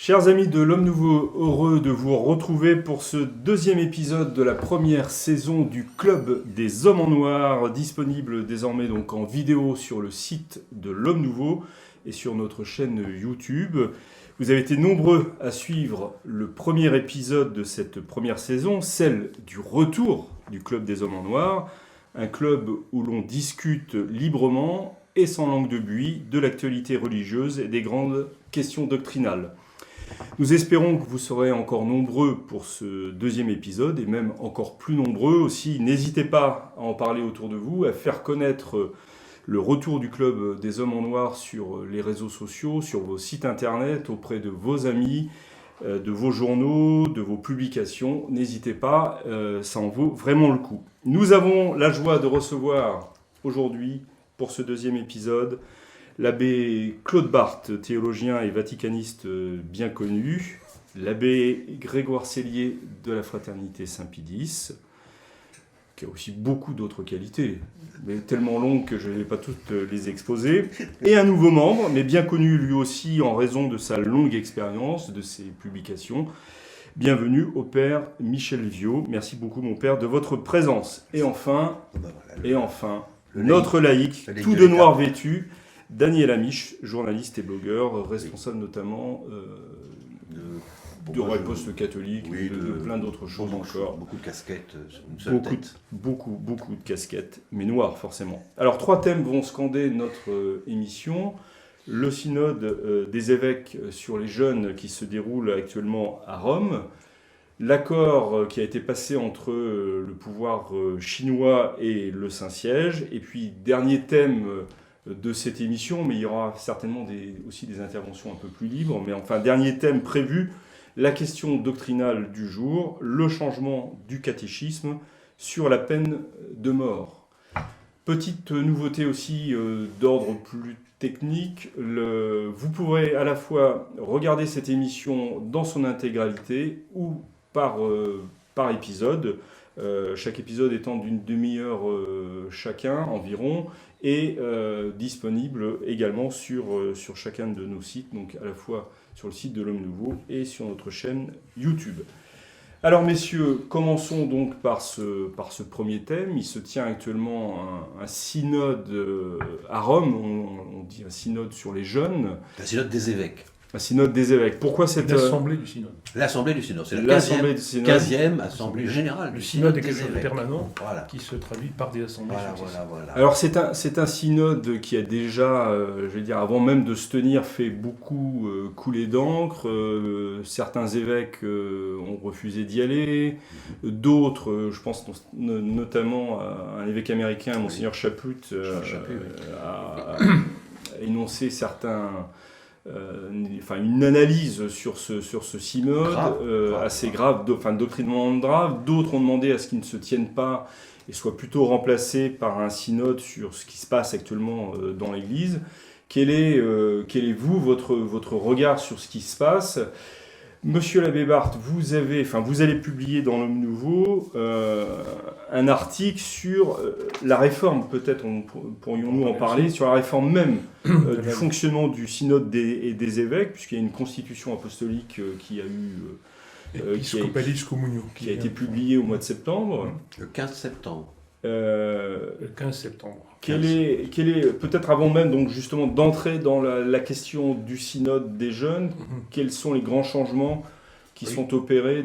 Chers amis de l'Homme Nouveau, heureux de vous retrouver pour ce deuxième épisode de la première saison du Club des Hommes en Noir, disponible désormais donc en vidéo sur le site de l'Homme Nouveau et sur notre chaîne YouTube. Vous avez été nombreux à suivre le premier épisode de cette première saison, celle du retour du Club des Hommes en Noir, un club où l'on discute librement et sans langue de buis de l'actualité religieuse et des grandes questions doctrinales. Nous espérons que vous serez encore nombreux pour ce deuxième épisode et même encore plus nombreux aussi. N'hésitez pas à en parler autour de vous, à faire connaître le retour du Club des Hommes en Noir sur les réseaux sociaux, sur vos sites internet, auprès de vos amis, de vos journaux, de vos publications. N'hésitez pas, ça en vaut vraiment le coup. Nous avons la joie de recevoir aujourd'hui, pour ce deuxième épisode, l'abbé Claude Barthes, théologien et vaticaniste bien connu, l'abbé Grégoire Sellier de la Fraternité Saint-Pie-X, qui a aussi beaucoup d'autres qualités, mais tellement longues que je ne vais pas toutes les exposer, et un nouveau membre, mais bien connu lui aussi en raison de sa longue expérience, de ses publications. Bienvenue au Père Michel Viaud. Merci beaucoup mon Père de votre présence. Et enfin, notre laïc, tout de noir vêtu, Daniel Amiche, journaliste et blogueur, responsable notamment de Riposte catholique, oui, de plein d'autres choses encore. Beaucoup de casquettes, une seule tête. Beaucoup de casquettes, mais noires forcément. Alors 3 thèmes vont scander notre émission. Le synode des évêques sur les jeunes qui se déroule actuellement à Rome. L'accord qui a été passé entre le pouvoir chinois et le Saint-Siège. Et puis dernier thème de cette émission, mais il y aura certainement aussi des interventions un peu plus libres. Mais enfin, dernier thème prévu, la question doctrinale du jour, le changement du catéchisme sur la peine de mort. Petite nouveauté aussi d'ordre plus technique, vous pourrez à la fois regarder cette émission dans son intégralité ou par épisode, chaque épisode étant d'une demi-heure chacun environ, et disponible également sur chacun de nos sites, donc à la fois sur le site de l'Homme Nouveau et sur notre chaîne YouTube. Alors messieurs, commençons donc par ce premier thème. Il se tient actuellement un synode à Rome, on dit un synode sur les jeunes. Un synode des évêques. Un synode des évêques. Pourquoi cette... L'Assemblée du synode. L'Assemblée du synode, c'est la 15e Assemblée générale. Le synode est quelque chose de évêques. Permanent, voilà. Qui se traduit par des assemblées. Voilà. Alors c'est un synode qui a déjà, je vais dire, avant même de se tenir, fait beaucoup couler d'encre. Certains évêques ont refusé d'y aller. D'autres, je pense notamment à un évêque américain, Monseigneur Chaput, a énoncé une analyse sur ce synode assez grave, doctrinement grave. D'autres ont demandé à ce qu'il ne se tienne pas et soit plutôt remplacé par un synode sur ce qui se passe actuellement dans l'Église. Quel est votre regard sur ce qui se passe ? Monsieur l'abbé Barthes, vous allez publier dans l'Homme Nouveau un article sur la réforme, peut-être pourrions-nous en parler, sur la réforme même du fonctionnement du synode des évêques, puisqu'il y a une constitution apostolique qui a été publiée au mois de septembre. Le 15 septembre. Le 15 septembre. Quel est peut-être avant même donc justement d'entrer dans la question du synode des jeunes, quels sont les grands changements qui sont opérés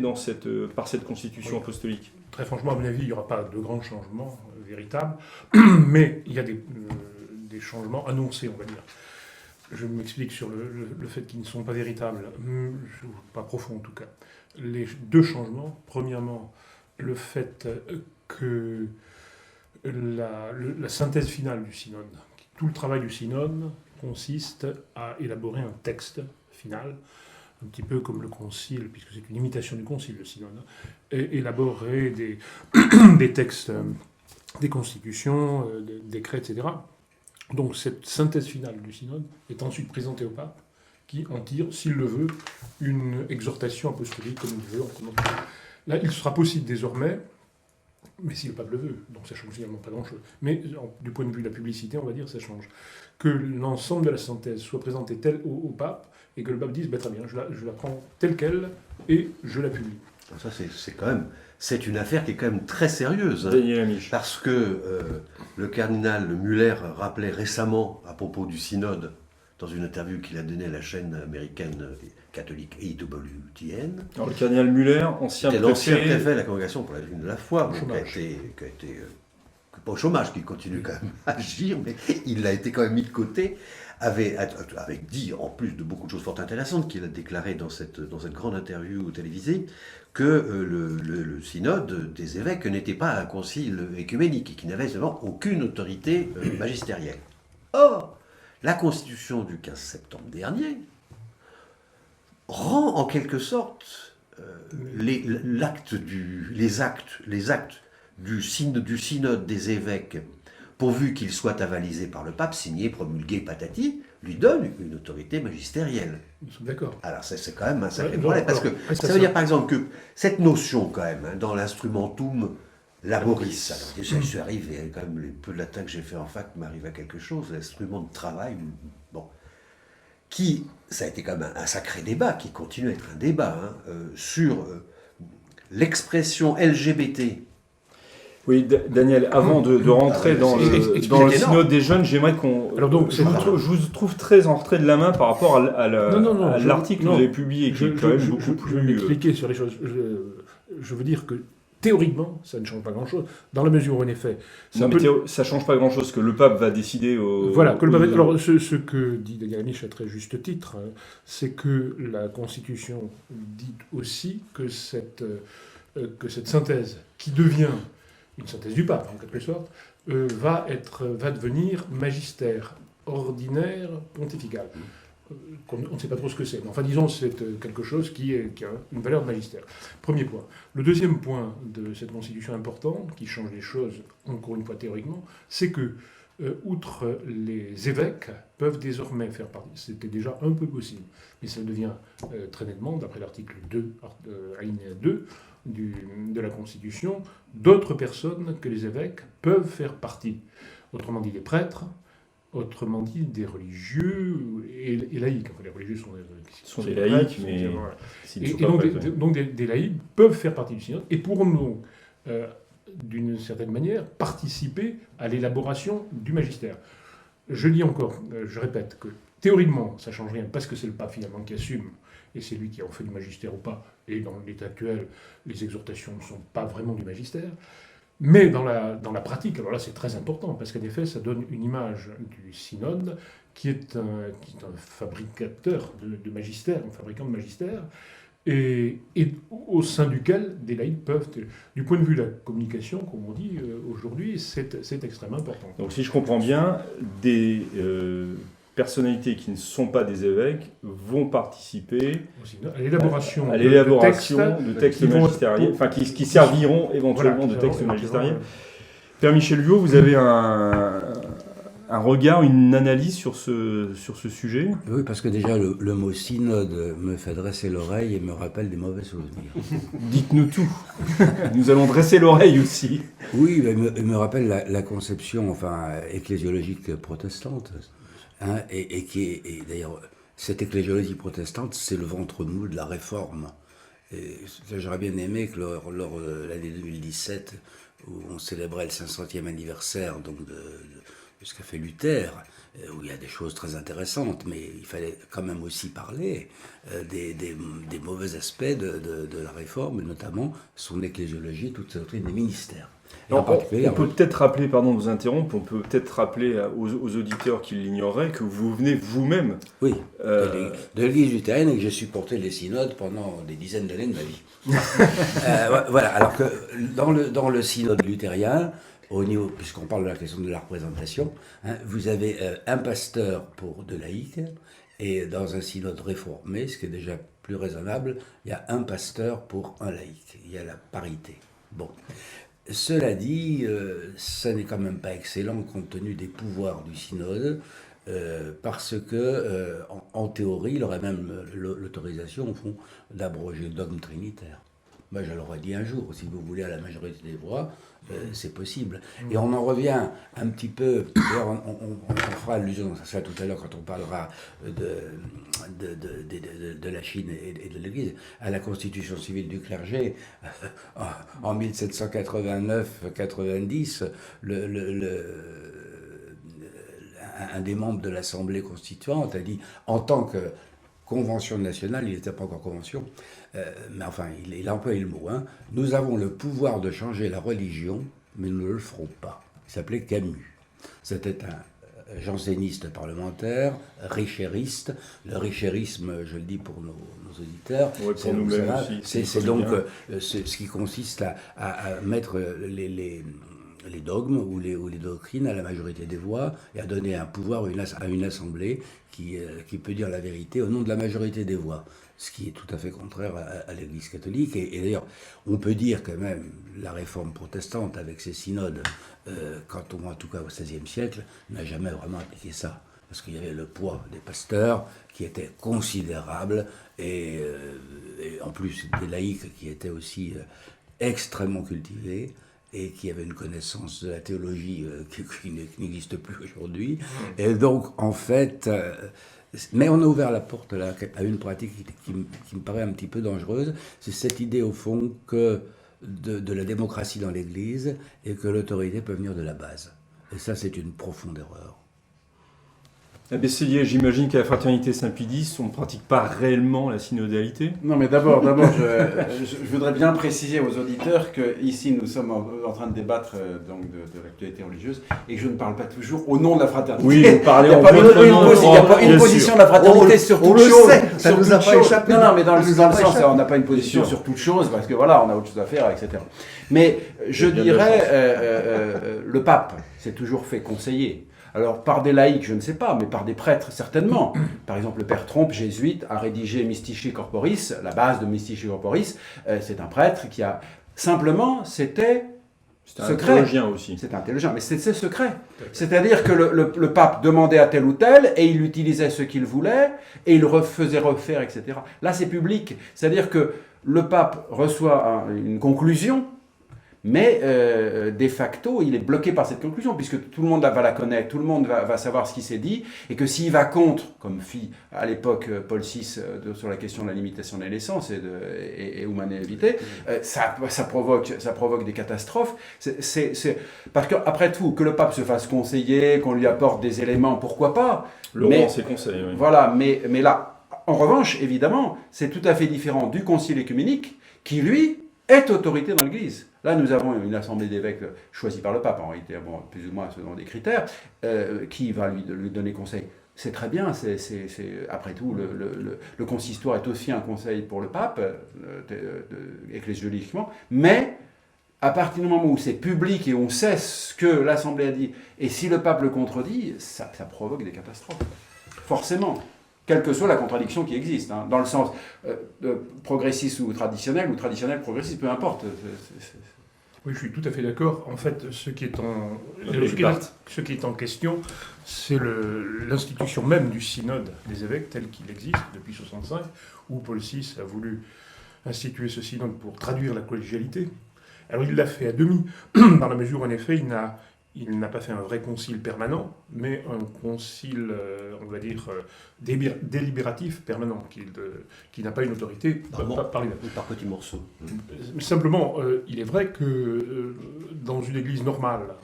par cette constitution apostolique ? Très franchement, à mon avis, il n'y aura pas de grands changements véritables, mais il y a des changements annoncés, on va dire. Je m'explique sur le fait qu'ils ne sont pas véritables, pas profonds en tout cas. Les 2 changements, premièrement, le fait que la synthèse finale du synode. Tout le travail du synode consiste à élaborer un texte final, un petit peu comme le concile, puisque c'est une imitation du concile, le synode, et élaborer des textes, des constitutions, des décrets, etc. Donc cette synthèse finale du synode est ensuite présentée au pape, qui en tire, s'il le veut, une exhortation apostolique, comme il veut. Là, il sera possible désormais Mais si le pape le veut, donc ça change finalement pas grand-chose. Mais du point de vue de la publicité, on va dire, ça change. Que l'ensemble de la synthèse soit présenté tel au pape, et que le pape dise, très bien, je la prends telle qu'elle, et je la publie. Ça, c'est quand même... C'est une affaire qui est quand même très sérieuse. Parce que le cardinal Muller rappelait récemment, à propos du synode, dans une interview qu'il a donnée à la chaîne américaine catholique EWTN. Alors, le cardinal Muller, l'ancien préfet de la Congrégation pour la Vie de la Foi, qui a été pas au chômage, qui continue quand même à agir, mais il a été quand même mis de côté, avait dit, en plus de beaucoup de choses fort intéressantes qu'il a déclarées dans cette grande interview télévisée, que le synode des évêques n'était pas un concile écuménique et qu'il n'avait seulement aucune autorité magistérielle. Or, la Constitution du 15 septembre dernier rend en quelque sorte les actes du synode des évêques, pourvu qu'ils soient avalisés par le pape, signés, promulgués, patati, lui donne une autorité magistérielle. Nous sommes d'accord. Alors c'est quand même un sacré problème, parce que ça veut dire par exemple que cette notion quand même, dans l'instrumentum laboris, alors je suis arrivé, quand même, le peu de latin que j'ai fait en fac m'arrive à quelque chose, l'instrument de travail, bon, ça a été quand même un sacré débat, qui continue à être un débat, sur l'expression LGBT. Oui, Daniel, avant de rentrer dans le synode des jeunes, j'aimerais qu'on... Je vous trouve très en retrait de la main par rapport à l'article que vous avez publié, qui est quand même beaucoup plus... Je vais m'expliquer sur les choses. Je veux dire que théoriquement, ça ne change pas grand-chose, dans la mesure où, en effet... ça ne change pas grand-chose, que le pape va décider... Alors, ce que dit Daniel Amiche à très juste titre, c'est que la Constitution dit aussi que cette synthèse, qui devient une synthèse du pape, en quelque sorte, va devenir magistère ordinaire pontifical. On ne sait pas trop ce que c'est, mais enfin disons c'est quelque chose qui a une valeur de magistère. Premier point. Le deuxième point de cette constitution importante, qui change les choses encore une fois théoriquement, c'est que, outre les évêques, peuvent désormais faire partie, c'était déjà un peu possible, mais ça devient très nettement, d'après l'article 2, alinéa 2 de la Constitution, d'autres personnes que les évêques peuvent faire partie. Autrement dit, les prêtres, autrement dit, des religieux et laïcs. Enfin, les religieux sont des laïcs, mais... Donc des laïcs peuvent faire partie du synode et pourront donc, d'une certaine manière, participer à l'élaboration du magistère. Je dis encore, je répète, que théoriquement, ça ne change rien, parce que c'est le pape finalement qui assume, et c'est lui qui en fait du magistère ou pas, et dans l'état actuel, les exhortations ne sont pas vraiment du magistère. Mais dans la pratique, alors là c'est très important, parce qu'en effet ça donne une image du synode qui est un fabricateur de magistère, un fabricant de magistère, et au sein duquel des laïcs peuvent, du point de vue de la communication, comme on dit aujourd'hui, c'est extrêmement important. Donc si je comprends bien, des personnalités qui ne sont pas des évêques vont participer à l'élaboration de textes magistériels, enfin qui serviront éventuellement de textes magistériels. Père Michel Vuaud, vous avez un regard, une analyse sur ce sujet? Oui, parce que déjà le mot synode me fait dresser l'oreille et me rappelle des mauvais souvenirs. Dites-nous tout. Nous allons dresser l'oreille aussi. Oui, il me rappelle la conception ecclésiologique protestante. Et d'ailleurs, cette ecclésiologie protestante, c'est le ventre mou de la réforme. Et j'aurais bien aimé que lors de l'année 2017, où on célébrait le 500e anniversaire donc de ce qu'a fait Luther, où il y a des choses très intéressantes, mais il fallait quand même aussi parler des mauvais aspects de la réforme, et notamment son ecclésiologie, toute sa doctrine des ministères. On peut peut-être rappeler, pardon de vous interrompre, on peut peut-être rappeler aux auditeurs qui l'ignoraient que vous venez vous-même de l'Église luthérienne et que j'ai supporté les synodes pendant des dizaines d'années de ma vie. Voilà, alors que dans le synode luthérien, au niveau, puisqu'on parle de la question de la représentation, vous avez un pasteur pour deux laïcs, et dans un synode réformé, ce qui est déjà plus raisonnable, il y a un pasteur pour un laïc. Il y a la parité. Bon. Cela dit, ça n'est quand même pas excellent compte tenu des pouvoirs du synode, parce que, en théorie, il aurait même l'autorisation, au fond, d'abroger le dogme trinitaire. Moi, je l'aurais dit un jour, si vous voulez, à la majorité des voix, c'est possible. Et on en revient un petit peu, d'ailleurs, on fera allusion à ça tout à l'heure quand on parlera de la Chine et de l'Église, à la constitution civile du clergé. En 1789-90, un des membres de l'Assemblée constituante a dit, en tant que convention nationale, il n'était pas encore convention, mais enfin, il a employé le mot, hein, nous avons le pouvoir de changer la religion, mais nous ne le ferons pas. Il s'appelait Camus. C'était un janséniste parlementaire, richériste. Le richérisme, je le dis pour nos auditeurs, Ouais, pour nous-mêmes aussi, c'est donc ce qui consiste à mettre les dogmes ou les doctrines à la majorité des voix et à donner un pouvoir à une assemblée qui peut dire la vérité au nom de la majorité des voix, ce qui est tout à fait contraire à l'Église catholique. Et d'ailleurs, on peut dire que même la réforme protestante avec ses synodes, en tout cas au XVIe siècle, n'a jamais vraiment appliqué ça. Parce qu'il y avait le poids des pasteurs qui était considérable et en plus des laïcs qui étaient aussi extrêmement cultivés et qui avaient une connaissance de la théologie qui n'existe plus aujourd'hui. Et donc, en fait, mais on a ouvert la porte là, à une pratique qui me paraît un petit peu dangereuse. C'est cette idée, au fond, que de la démocratie dans l'Église et que l'autorité peut venir de la base. Et ça, c'est une profonde erreur. À Besselier, j'imagine qu'à la Fraternité Saint-Pie X, on ne pratique pas réellement la synodalité. Non, mais d'abord, je voudrais bien préciser aux auditeurs qu'ici, nous sommes en train de débattre donc de l'actualité religieuse et que je ne parle pas toujours au nom de la fraternité. Oui, vous parlez en votre nom. Il n'y a pas une bien position sûr. de la fraternité sur toute chose. Ça nous a pas échappé. Non, mais dans le sens, échappé. on n'a pas une position sur toute chose parce que voilà, on a autre chose à faire, etc. Mais je dirais, le pape s'est toujours fait conseiller. Alors, par des laïcs, je ne sais pas, mais par des prêtres, certainement. Par exemple, le père Trompe, jésuite, a rédigé Mystici Corporis, la base de Mystici Corporis. C'est un prêtre qui a... Simplement, c'était un secret. théologien aussi. C'est un théologien, mais c'est secret. C'est-à-dire que le pape demandait à tel ou tel, et il utilisait ce qu'il voulait, et il faisait refaire, etc. Là, c'est public. C'est-à-dire que le pape reçoit une conclusion, mais de facto, il est bloqué par cette conclusion, puisque tout le monde va la connaître, tout le monde va savoir ce qui s'est dit, et que s'il va contre, comme fit à l'époque Paul VI sur la question de la limitation des naissances et Humanum Vitae, ça provoque des catastrophes. Parce qu'après tout, que le pape se fasse conseiller, qu'on lui apporte des éléments, pourquoi pas. Laurent, ses conseils. Oui. Voilà, mais là, en revanche, évidemment, c'est tout à fait différent du concile œcuménique, qui, lui, est autorité dans l'Église. Là, nous avons une assemblée d'évêques choisie par le pape, en réalité, bon, plus ou moins selon des critères, qui va lui donner conseil. C'est très bien, après tout, le consistoire est aussi un conseil pour le pape, ecclésiologiquement, mais à partir du moment où c'est public et on sait ce que l'Assemblée a dit, et si le pape le contredit, ça provoque des catastrophes, forcément. Quelle que soit la contradiction qui existe, hein, dans le sens progressiste ou traditionnel progressiste, peu importe. Oui, je suis tout à fait d'accord. En fait, ce qui est en question, c'est l'institution même du synode des évêques tel qu'il existe depuis 1965, où Paul VI a voulu instituer ce synode pour traduire la collégialité. Alors il l'a fait à demi, dans la mesure où en effet il n'a pas fait un vrai concile permanent, mais un concile, on va dire, délibératif permanent, qui n'a pas une autorité par lui-même. Par petits morceaux. Simplement, il est vrai que dans une église normale,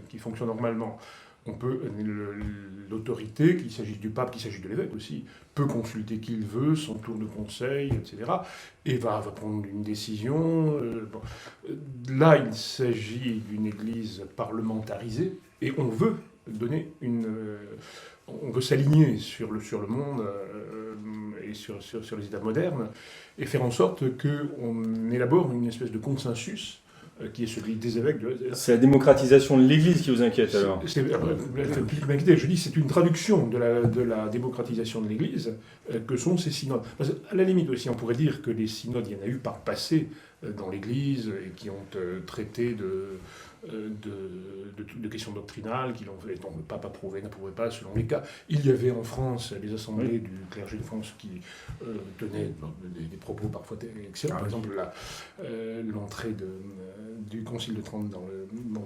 qui fonctionne normalement, on peut, l'autorité, qu'il s'agisse du pape, qu'il s'agisse de l'évêque aussi, peut consulter qui il veut, son tour de conseil, etc. Et va prendre une décision. Là, il s'agit d'une église parlementarisée, et on veut donner on veut s'aligner sur le monde et sur les États modernes, et faire en sorte qu'on élabore une espèce de consensus qui est celui des évêques. C'est la démocratisation de l'Église qui vous inquiète alors? Je dis c'est une traduction de la démocratisation de l'Église que sont ces synodes. Parce qu'à la limite aussi, on pourrait dire que les synodes, il y en a eu par le passé dans l'Église et qui ont traité de questions doctrinales dont le pape approuvait, n'approuvait pas selon les cas. Il y avait en France les assemblées du clergé de France qui tenaient des propos parfois excellents. Par exemple, l'entrée du Concile de Trente dans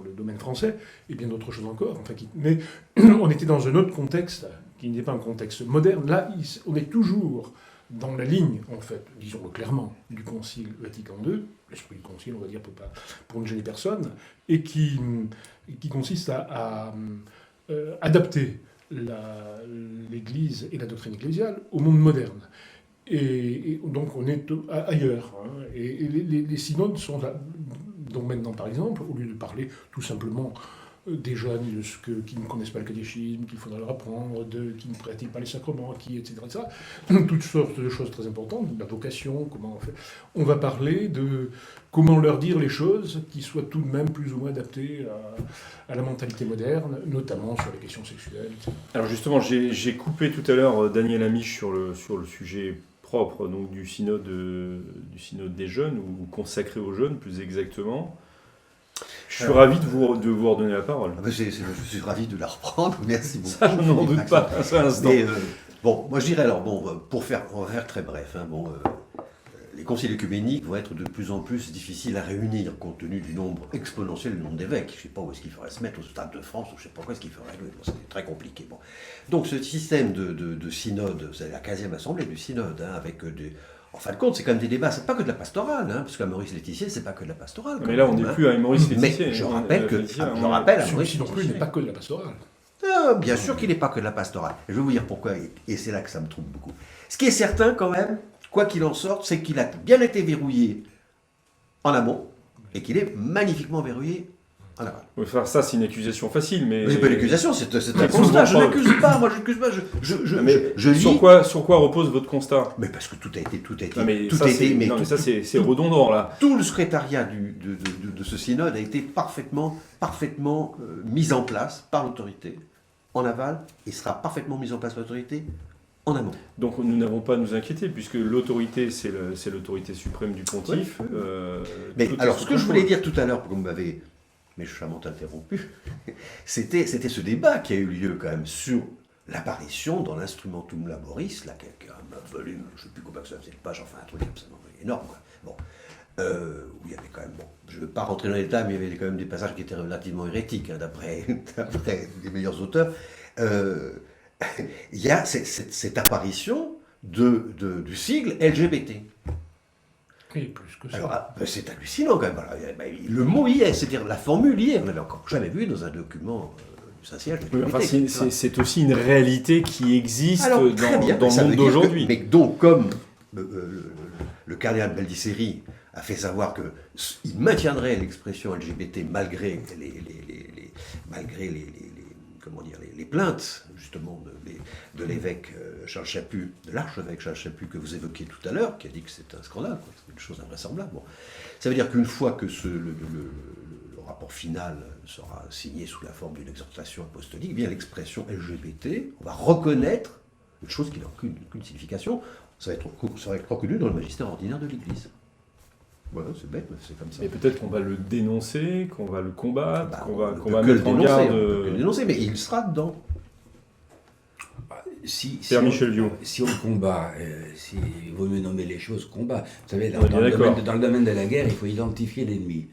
le domaine français, et bien d'autres choses encore. Mais on était dans un autre contexte qui n'est pas un contexte moderne. Là, on est toujours dans la ligne, en fait, disons-le clairement, du Concile Vatican II, l'esprit du Concile, on va dire, pour ne gêner personne, et qui consiste à adapter l'Église et la doctrine ecclésiale au monde moderne. Et donc on est ailleurs. Et les synodes sont là. Donc maintenant, par exemple, au lieu de parler tout simplement des jeunes qui ne connaissent pas le catéchisme, qu'il faudra leur apprendre, qui ne pratiquent pas les sacrements, etc., toutes sortes de choses très importantes, la vocation, comment on fait. On va parler de comment leur dire les choses qui soient tout de même plus ou moins adaptées à la mentalité moderne, notamment sur les questions sexuelles, etc. Alors justement, j'ai coupé tout à l'heure Daniel Amiche sur le sujet propre donc du synode des jeunes, ou consacré aux jeunes plus exactement. Je suis ravi de vous redonner la parole. Je suis ravi de la reprendre, merci beaucoup. Ça, je n'en doute pas un seul instant. Mais, moi je dirais alors, on va faire très bref, les conciles œcuméniques vont être de plus en plus difficiles à réunir compte tenu du nombre exponentiel du nombre d'évêques. Je ne sais pas où est-ce qu'il faudrait se mettre, au Stade de France, ou je ne sais pas quoi est-ce qu'il faudrait. C'est très compliqué. Bon. Donc ce système de synode, c'est la 15e assemblée du synode, avec en fin de compte, c'est quand même des débats, c'est pas que de la pastorale, parce qu'à Maurice Laetitia, c'est pas que de la pastorale. Mais là, on n'est plus à Maurice Laetitia. Mais je rappelle à Maurice non plus n'est pas que de la pastorale. Bien sûr qu'il n'est pas que de la pastorale. Je vais vous dire pourquoi, et c'est là que ça me trouble beaucoup. Ce qui est certain quand même, quoi qu'il en sorte, c'est qu'il a bien été verrouillé en amont, et qu'il est magnifiquement verrouillé en aval. Oui, ça, c'est une accusation facile, mais... Mais l'accusation, c'est un constat. Je n'accuse pas, moi je n'accuse pas. Je lis... Sur quoi repose votre constat? Mais parce que tout a été... Non, mais ça, c'est redondant, là. Tout le secrétariat de ce synode a été parfaitement mis en place par l'autorité en aval, et sera parfaitement mis en place par l'autorité en amont. Donc nous n'avons pas à nous inquiéter, puisque l'autorité, c'est l'autorité suprême du pontife. Oui. Mais alors, ce que je voulais dire tout à l'heure, comme vous m'avez méchamment interrompu, c'était ce débat qui a eu lieu quand même sur l'apparition dans l'Instrumentum Laboris, là, qui est un volume, je ne sais plus combien que ça faisait de pages, enfin un truc absolument énorme, quoi. Bon. Où il y avait quand même, je ne veux pas rentrer dans les détails, mais il y avait quand même des passages qui étaient relativement hérétiques, d'après les meilleurs auteurs. Il y a cette apparition du sigle LGBT. Oui, plus que ça. Alors, c'est hallucinant quand même. Voilà. Le mot y est, c'est-à-dire la formule y est. On n'avait encore jamais vu dans un document du Saint-Siège. Oui, enfin, c'est aussi une réalité qui existe dans le monde d'aujourd'hui. Mais donc, comme le cardinal Baldisseri a fait savoir qu'il maintiendrait l'expression LGBT malgré les plaintes, justement, de l'évêque Charles Chaput, de l'archevêque Charles Chaput que vous évoquiez tout à l'heure, qui a dit que c'est un scandale, c'est une chose invraisemblable. Bon. Ça veut dire qu'une fois que le rapport final sera signé sous la forme d'une exhortation apostolique, eh bien l'expression LGBT, on va reconnaître une chose qui n'a aucune signification, ça va être reconnu dans le magistère ordinaire de l'Église. Voilà, c'est bête, mais c'est comme ça. Et peut-être qu'on va le dénoncer, qu'on va le combattre, qu'on va mettre en garde. On peut le dénoncer, mais il sera dedans. Michel Viau. Si on combat, il vaut mieux nommer les choses combat. Vous savez, dans le domaine de la guerre, il faut identifier l'ennemi.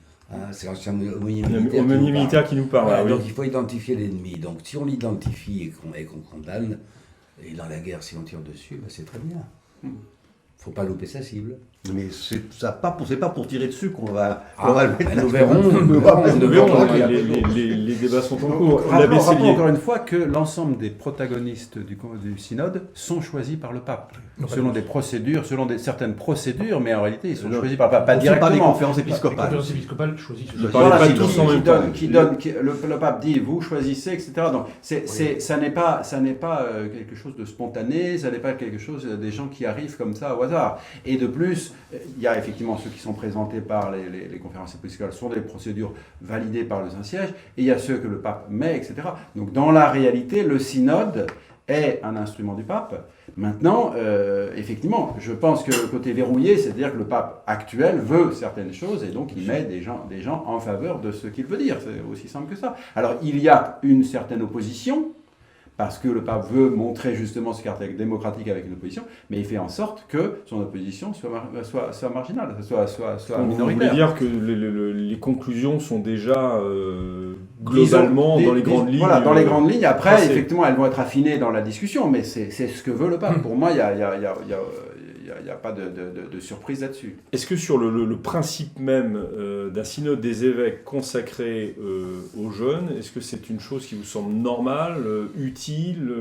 C'est l'ancien aumônier militaire qui nous parle. Voilà, oui. Donc il faut identifier l'ennemi. Donc si on l'identifie et qu'on condamne, et dans la guerre, si on tire dessus, c'est très bien. Il ne faut pas louper sa cible. Mais c'est pas pour tirer dessus qu'on va le mettre. Nous verrons. Les débats sont en cours. Rappelons encore une fois que l'ensemble des protagonistes du synode sont choisis par le pape, selon des procédures, certaines procédures, mais en réalité ils sont choisis par le pape, pas directement. Pas des conférences épiscopales. Les conférences épiscopales choisissent. Le pape dit vous choisissez, etc. Donc ça n'est pas quelque chose de spontané, ça n'est pas quelque chose des gens qui arrivent comme ça au hasard. Et de plus, il y a effectivement ceux qui sont présentés par les conférences épiscopales sont des procédures validées par le Saint-Siège, et il y a ceux que le pape met, etc. Donc dans la réalité, le synode est un instrument du pape, Maintenant, effectivement, je pense que le côté verrouillé, c'est-à-dire que le pape actuel veut certaines choses et donc il met des gens en faveur de ce qu'il veut dire. C'est aussi simple que ça. Alors, il y a une certaine opposition, parce que le pape veut montrer justement ce caractère démocratique avec une opposition, mais il fait en sorte que son opposition soit marginale, soit Vous voulez minoritaire. dire que les conclusions sont déjà globalement dans les grandes lignes. Voilà, dans les grandes lignes. Après, tracées. effectivement, elles vont être affinées dans la discussion, mais c'est ce que veut le pape. Pour moi, il n'y a pas de surprise là-dessus. Est-ce que sur le principe même d'un synode des évêques consacré aux jeunes, est-ce que c'est une chose qui vous semble normale, utile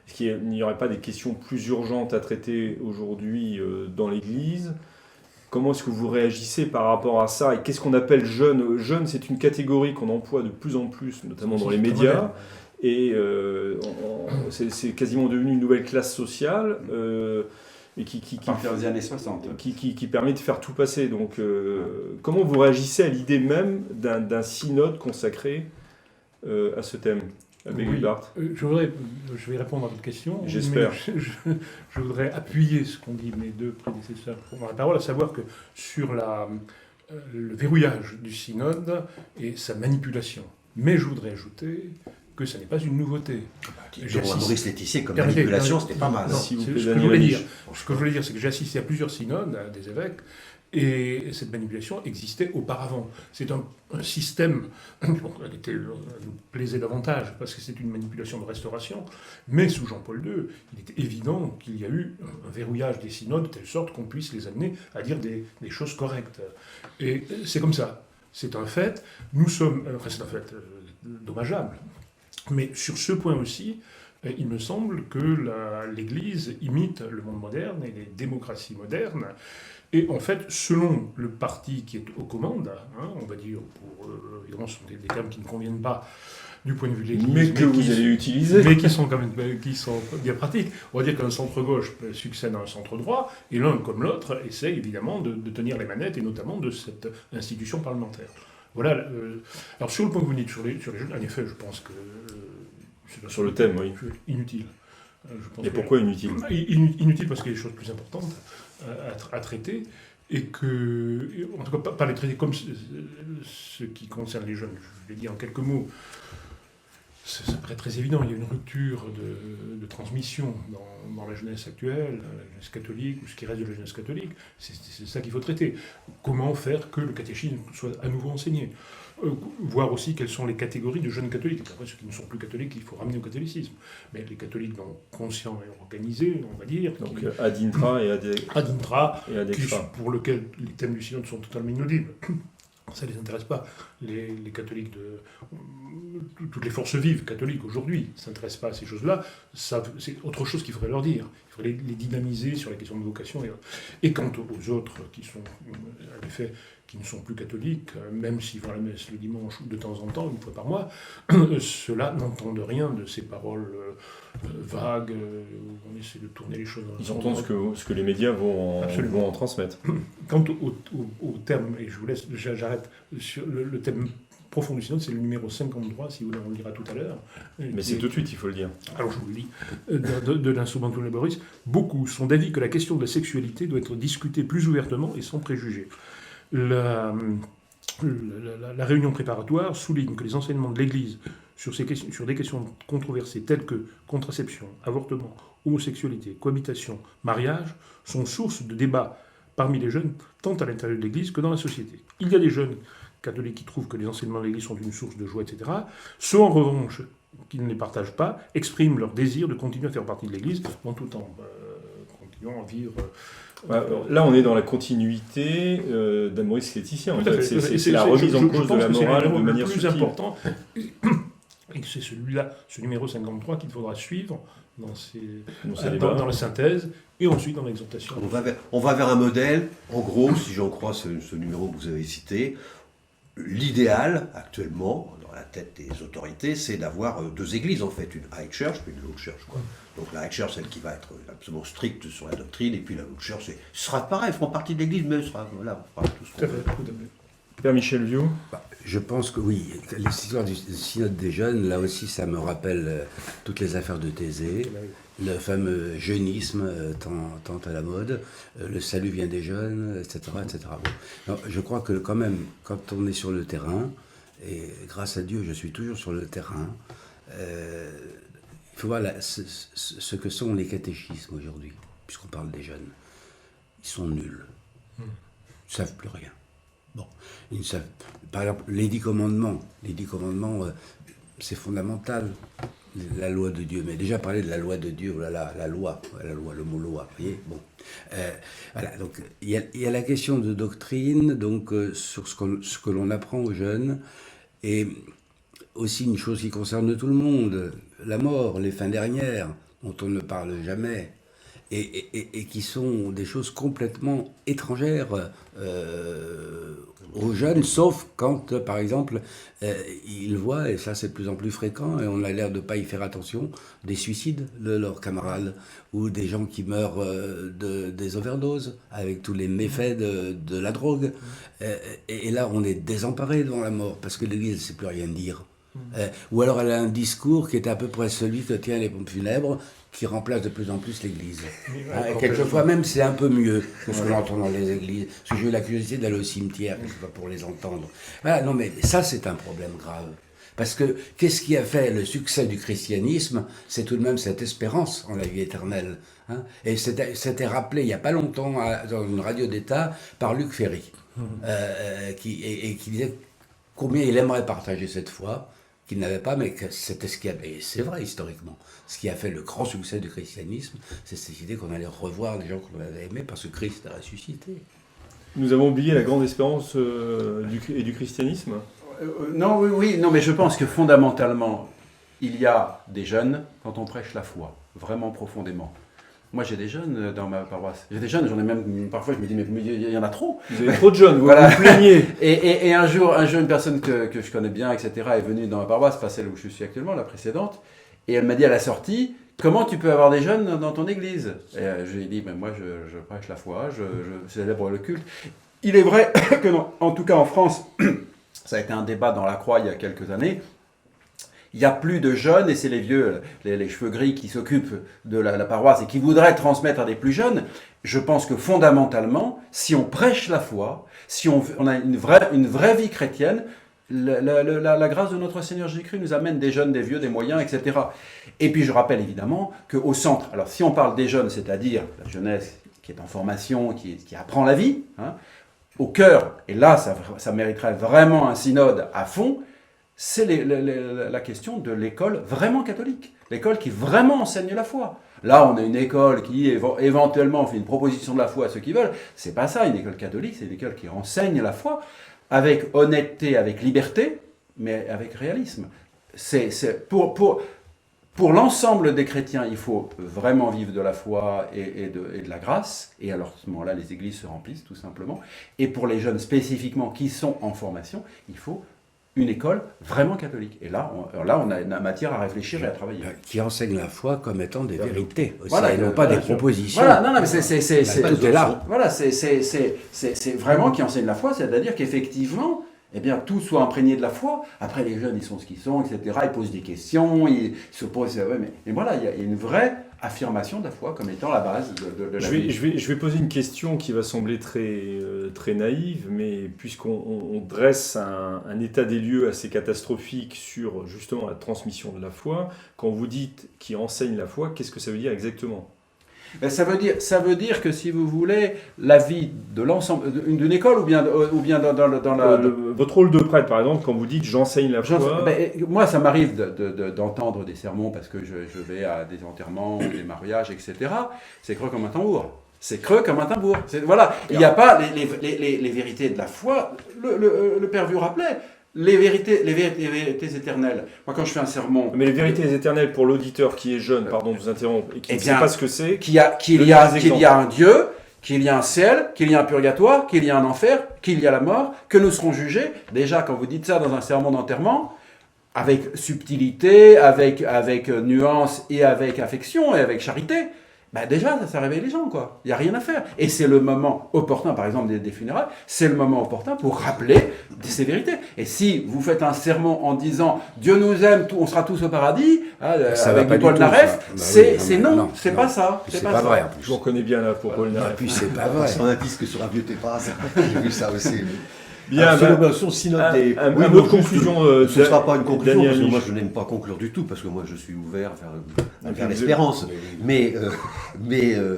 est-ce qu'il n'y aurait pas des questions plus urgentes à traiter aujourd'hui dans l'Église ? Comment est-ce que vous réagissez par rapport à ça ? Et qu'est-ce qu'on appelle jeune ? Jeune, c'est une catégorie qu'on emploie de plus en plus, notamment dans les médias. Et c'est quasiment devenu une nouvelle classe sociale. Et qui À partir des années 60. qui permet de faire tout passer. Donc, comment vous réagissez à l'idée même d'un synode consacré à ce thème, Abbé Oui. Gulbart ? Je vais répondre à votre question. J'espère. Mais je voudrais appuyer ce qu'ont dit mes deux prédécesseurs pour la parole, à savoir que sur le verrouillage du synode et sa manipulation. Mais je voudrais ajouter que ce n'est pas une nouveauté. Maurice Laetitia, comme Permettez, manipulation, permettez. c'était pas mal. Non, S'il vous c'est plaît, ce que je Daniel voulais Amiche. dire. Ce que je voulais dire, c'est que j'ai assisté à plusieurs synodes des évêques, et cette manipulation existait auparavant. C'est un système, bon, elle nous plaisait davantage, parce que c'est une manipulation de restauration, mais sous Jean-Paul II, il était évident qu'il y a eu un verrouillage des synodes, de telle sorte qu'on puisse les amener à dire des choses correctes. Et c'est comme ça. C'est un fait. Nous sommes... Enfin, c'est un fait dommageable. Mais sur ce point aussi, il me semble que l'Église imite le monde moderne et les démocraties modernes. Et en fait, selon le parti qui est aux commandes, on va dire, évidemment, ce sont des termes qui ne conviennent pas du point de vue de l'Église, Mais que vous allez utiliser. mais qui sont quand même bien pratiques. On va dire qu'un centre-gauche succède à un centre-droit, et l'un comme l'autre essaie évidemment de tenir les manettes, et notamment de cette institution parlementaire. Voilà. Alors sur le point que vous dites sur les jeunes, en effet, je pense que c'est Sur le thème, oui. inutile. Je pense Et pourquoi inutile ? Inutile parce qu'il y a des choses plus importantes à traiter, et que, en tout cas, pas les traiter comme ce qui concerne les jeunes. Je l'ai dit en quelques mots. Ça paraît très évident, il y a une rupture de transmission dans la jeunesse actuelle, la jeunesse catholique, ou ce qui reste de la jeunesse catholique. C'est ça qu'il faut traiter. Comment faire que le catéchisme soit à nouveau enseigné ? Voir aussi quelles sont les catégories de jeunes catholiques. Après, ceux qui ne sont plus catholiques, il faut ramener au catholicisme. Mais les catholiques conscients et organisés, on va dire, Donc ad intra et ad intra, extra. pour lequel les thèmes du synode sont totalement inaudibles. Ça ne les intéresse pas. Les catholiques toutes les forces vives catholiques aujourd'hui ne s'intéressent pas à ces choses-là. C'est autre chose qu'il faudrait leur dire. Il faudrait les dynamiser sur la question de vocation. Et quant aux autres qui sont, en effet, qui ne sont plus catholiques, même s'ils vont à la messe le dimanche ou de temps en temps, une fois par mois, ceux-là n'entendent rien de ces paroles vagues, où on essaie de tourner les choses dans le Ils sens entendent ce que les médias vont en transmettre. Quant au terme, et je vous laisse, j'arrête, sur le thème profond du synode, c'est le numéro 53, si vous voulez, on le dira tout à l'heure. Mais c'est tout de suite, il faut le dire. Alors je vous le dis, de l'Instrumentum Laboris, beaucoup sont d'avis que la question de la sexualité doit être discutée plus ouvertement et sans préjugés. La réunion préparatoire souligne que les enseignements de l'Église sur des questions controversées telles que contraception, avortement, homosexualité, cohabitation, mariage, sont source de débats parmi les jeunes, tant à l'intérieur de l'Église que dans la société. Il y a des jeunes catholiques qui trouvent que les enseignements de l'Église sont une source de joie, etc. Ceux, en revanche, qui ne les partagent pas, expriment leur désir de continuer à faire partie de l'Église, en tout temps continuant à vivre... Là, on est dans la continuité d'Amoris Laetitia. En Tout à fait. fait. C'est la remise en cause de la morale de manière le plus subtile. important, et que c'est celui-là, ce numéro 53, qu'il faudra suivre dans la synthèse et ensuite dans l'exhortation. On va vers un modèle, en gros, si j'en crois ce numéro que vous avez cité, l'idéal actuellement, dans la tête des autorités, c'est d'avoir deux églises en fait, une high church puis une low church. Quoi. Donc la high church, celle qui va être absolument stricte sur la doctrine, et puis la low church, ce sera pareil, feront partie de l'église, mais ce sera, voilà, on fera tout ce qu'on veut. Tout à fait. Père Michel Viau. Je pense que oui, l'histoire du synode des jeunes, là aussi, ça me rappelle toutes les affaires de Thésée, le fameux jeunisme tant à la mode, le salut vient des jeunes, etc. etc. Bon. Non, je crois que quand même, quand on est sur le terrain, et grâce à Dieu, je suis toujours sur le terrain, il faut voir ce que sont les catéchismes aujourd'hui, puisqu'on parle des jeunes. Ils sont nuls. Ils ne savent plus rien. Bon, ils savent, par exemple, les 10 commandements, c'est fondamental, la loi de Dieu. Mais déjà parler de la loi de Dieu, oh là là, la loi, le mot loi, vous voyez, bon. Voilà, donc il y a la question de doctrine, donc sur ce que l'on apprend aux jeunes, et aussi une chose qui concerne tout le monde, la mort, les fins dernières, dont on ne parle jamais. Et qui sont des choses complètement étrangères aux jeunes, sauf quand, par exemple, ils voient, et ça c'est de plus en plus fréquent, et on a l'air de ne pas y faire attention, des suicides de leurs camarades, ou des gens qui meurent des overdoses, avec tous les méfaits de la drogue. Et là, on est désemparé devant la mort, parce que l'Église ne sait plus rien dire. Ou alors elle a un discours qui est à peu près celui que tient les pompes funèbres, qui remplace de plus en plus l'Église. Quelquefois même c'est un peu mieux que ce qu'on entend dans les églises. Parce que j'ai eu la curiosité d'aller au cimetière, pas pour les entendre. Voilà, non mais ça c'est un problème grave. Parce que qu'est-ce qui a fait le succès du christianisme? C'est tout de même cette espérance en la vie éternelle. Hein. Et c'était rappelé il n'y a pas longtemps dans une radio d'État par Luc Ferry, qui disait combien il aimerait partager cette foi, qu'il n'avait pas, mais que c'était ce qui avait, et c'est vrai historiquement, ce qui a fait le grand succès du christianisme, c'est cette idée qu'on allait revoir des gens qu'on avait aimés parce que Christ a ressuscité. Nous avons oublié la grande espérance du christianisme. Non, non, mais je pense que fondamentalement, il y a des jeunes quand on prêche la foi, vraiment profondément. Moi, j'ai des jeunes dans ma paroisse. J'ai des jeunes, j'en ai même, parfois je me dis, mais il y en a trop. Vous avez trop de jeunes, vous voilà. Vous plaignez. Et un jour, une personne que je connais bien, etc., est venue dans ma paroisse, pas celle où je suis actuellement, la précédente, et elle m'a dit à la sortie, comment tu peux avoir des jeunes dans ton église? Et je lui ai dit, moi, je prêche la foi, je célèbre le culte. Il est vrai que, en tout cas en France, ça a été un débat dans la Croix il y a quelques années, il n'y a plus de jeunes, et c'est les vieux, les cheveux gris qui s'occupent de la paroisse et qui voudraient transmettre à des plus jeunes. Je pense que fondamentalement, si on prêche la foi, si on a une vraie vie chrétienne, la grâce de notre Seigneur Jésus-Christ nous amène des jeunes, des vieux, des moyens, etc. Et puis je rappelle évidemment qu'au centre, alors si on parle des jeunes, c'est-à-dire la jeunesse qui est en formation, qui apprend la vie, hein, au cœur, et là ça mériterait vraiment un synode à fond, c'est la question de l'école vraiment catholique, l'école qui vraiment enseigne la foi. Là, on a une école qui éventuellement fait une proposition de la foi à ceux qui veulent. C'est pas ça, une école catholique, c'est une école qui enseigne la foi avec honnêteté, avec liberté, mais avec réalisme. Pour l'ensemble des chrétiens, il faut vraiment vivre de la foi et de la grâce. Et alors, à ce moment-là, les églises se remplissent, tout simplement. Et pour les jeunes spécifiquement qui sont en formation, il faut une école vraiment catholique. Et là, on a une matière à réfléchir et à travailler. Qui enseigne la foi comme étant des vérités aussi, voilà, et non pas des propositions. Voilà, non, mais c'est tout est là. Voilà, c'est vraiment qui enseigne la foi, c'est-à-dire qu'effectivement, eh bien, tout soit imprégné de la foi. Après, les jeunes, ils sont ce qu'ils sont, etc. Ils posent des questions, ils se posent... Ouais, mais voilà, il y a une vraie affirmation de la foi comme étant la base de la vie. Je vais poser une question qui va sembler très naïve, mais puisqu'on dresse un état des lieux assez catastrophique sur justement la transmission de la foi, quand vous dites qui enseigne la foi, qu'est-ce que ça veut dire exactement ? Ben, ça veut dire que si vous voulez, la vie de l'ensemble d'une école ou bien dans la... Votre rôle de prêtre, par exemple, quand vous dites j'enseigne la foi... moi, ça m'arrive d'entendre des sermons parce que je vais à des enterrements, des mariages, etc. C'est creux comme un tambour. C'est creux comme un tambour. Voilà, il n'y a pas les vérités de la foi. Le Père Vieux rappelait. Les vérités éternelles. Moi, quand je fais un sermon... Mais les vérités éternelles pour l'auditeur qui est jeune, pardon de vous interrompre, et qui ne sait pas ce que c'est... Qu'il y a un Dieu, qu'il y a un ciel, qu'il y a un purgatoire, qu'il y a un enfer, qu'il y a la mort, que nous serons jugés. Déjà, quand vous dites ça dans un sermon d'enterrement, avec subtilité, avec nuance et avec affection et avec charité, déjà, ça réveille les gens, quoi. Il n'y a rien à faire. Et c'est le moment opportun, par exemple, des funérailles, c'est le moment opportun pour rappeler ces vérités. Et si vous faites un sermon en disant « Dieu nous aime, on sera tous au paradis Ça avec va du pas Paul du tout, Naref, ça. Bah oui, c'est non, c'est pas ça. C'est pas vrai, en plus. Je vous reconnais bien là pour Paul Et Naref. puis c'est pas vrai. Sur un disque sur un vieux Tépas, j'ai vu ça aussi. Bien, Absolument, son synode des... un Oui, mot moi, de conclusion. ce ne sera pas une conclusion, Daniel parce que Mich. moi je n'aime pas conclure du tout, parce que moi je suis ouvert vers vous- l'espérance. Mais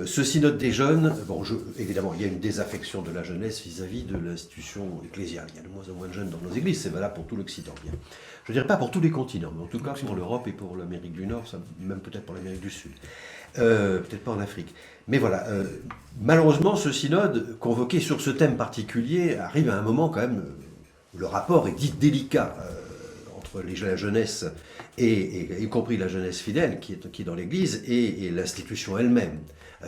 ce synode des jeunes, bon, évidemment, il y a une désaffection de la jeunesse vis-à-vis de l'institution ecclésiale. Il y a de moins en moins de jeunes dans nos églises, c'est valable pour tout l'Occident. Bien. Je ne dirais pas pour tous les continents, mais en tout cas pour l'Europe et pour l'Amérique du Nord, même peut-être pour l'Amérique du Sud. Peut-être pas en Afrique. Mais voilà, malheureusement, ce synode, convoqué sur ce thème particulier, arrive à un moment quand même, le rapport est dit délicat entre la jeunesse, y compris la jeunesse fidèle qui est dans l'Église, et l'institution elle-même.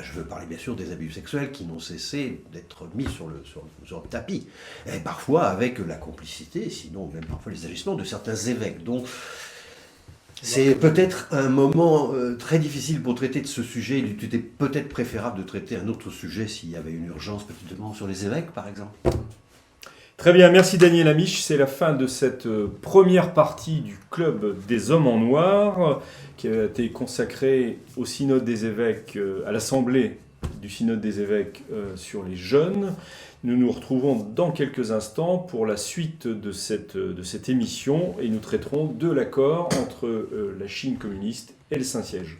Je veux parler bien sûr des abus sexuels qui n'ont cessé d'être mis sur le tapis, et parfois avec la complicité, sinon même parfois les agissements de certains évêques. Donc, c'est peut-être un moment très difficile pour traiter de ce sujet. Il était peut-être préférable de traiter un autre sujet s'il y avait une urgence, peut-être sur les évêques, par exemple. Très bien, merci Daniel Amiche. C'est la fin de cette première partie du Club des Hommes en Noir qui a été consacrée au Synode des évêques, à l'Assemblée du Synode des évêques sur les jeunes. Nous nous retrouvons dans quelques instants pour la suite de cette émission et nous traiterons de l'accord entre la Chine communiste et le Saint-Siège.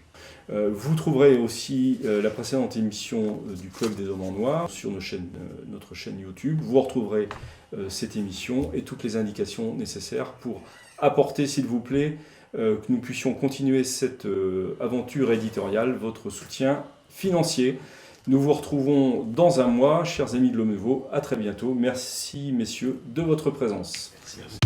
Vous trouverez aussi la précédente émission du Club des Hommes en Noir sur notre chaîne YouTube. Vous retrouverez cette émission et toutes les indications nécessaires pour apporter, s'il vous plaît, que nous puissions continuer cette aventure éditoriale, votre soutien financier. Nous vous retrouvons dans un mois, chers amis de l'Homme Nouveau. À très bientôt. Merci, messieurs, de votre présence. Merci.